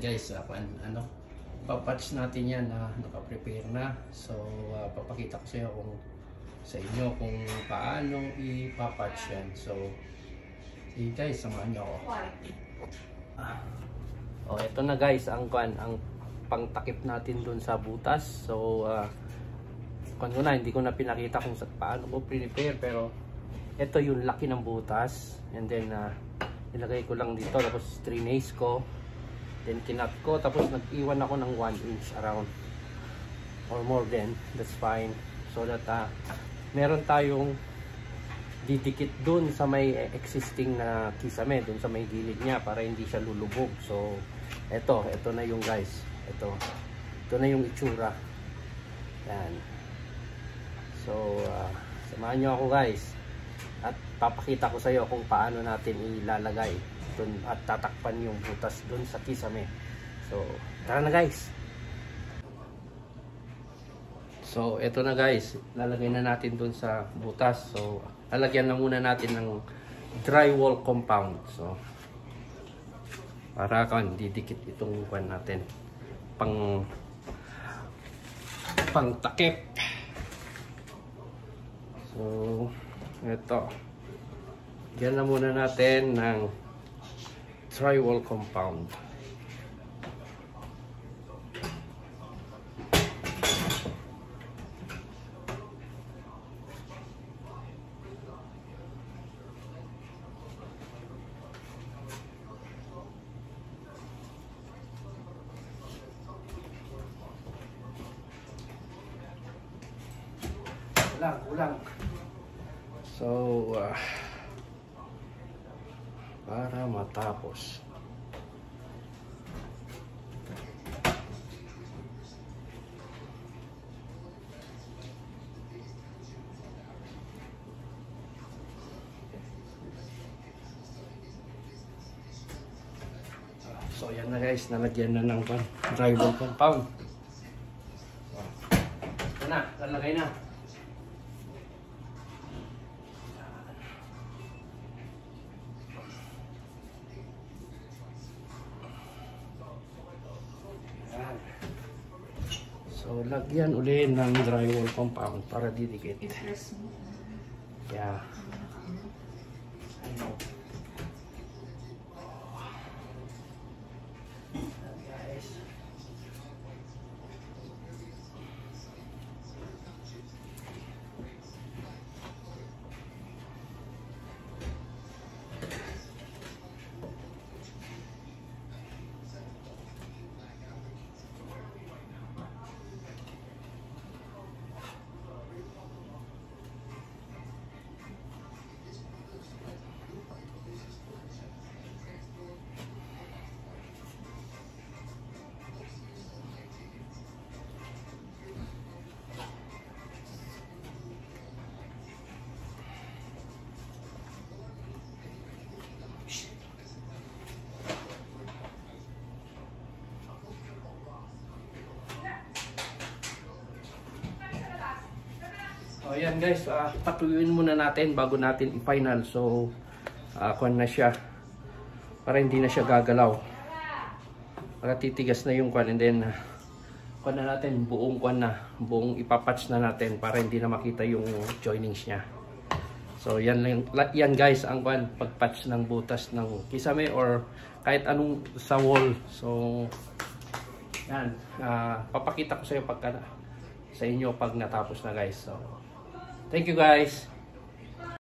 guys, papatch natin yan na naka-prepare na. So papakita ko sa inyo kung paano ipapatch yan. So sige guys, samahan nyo ako. Ito na guys ang pangtakip natin dun sa butas. So hindi ko na pinakita kung paano ko prepare, pero ito yung laki ng butas, and then nilagay ko lang dito, tapos trinace ko, then kinat ko, tapos nag-iwan ako ng 1 inch around or more than, that's fine, so that meron tayong didikit dun sa may existing na kisame, dun sa may gilid niya, para hindi siya lulubog. So ito na yung guys, ito na yung itsura yan. So samahan nyo ako guys, at papakita ko sa iyo kung paano natin ilalagay dun at tatakpan yung butas dun sa kisame. So tara na guys. So eto na guys, lalagay na natin dun sa butas. So lalagyan na muna natin ng drywall compound. So para didikit itong kuwan natin, pang takip. So ito, yan na muna natin ng drywall compound. Kulang. So para matapos, so yan na guys, nalagyan na ng drywall compound. Ito na, lalagay na. So lagyan uli ng drywall compound para didikit. Yeah. I know. Guys. So yan guys, patuyuin muna natin bago natin i-final. So kuwan na siya, para hindi na siya gagalaw, para titigas na yung kuwan, and then kuwan na natin, buong ipapatch na natin para hindi na makita yung joinings niya. So yan guys ang kuwan, pagpatch ng butas ng kisame or kahit anong sa wall. So yan, papakita ko sa inyo pag natapos na guys. So thank you guys.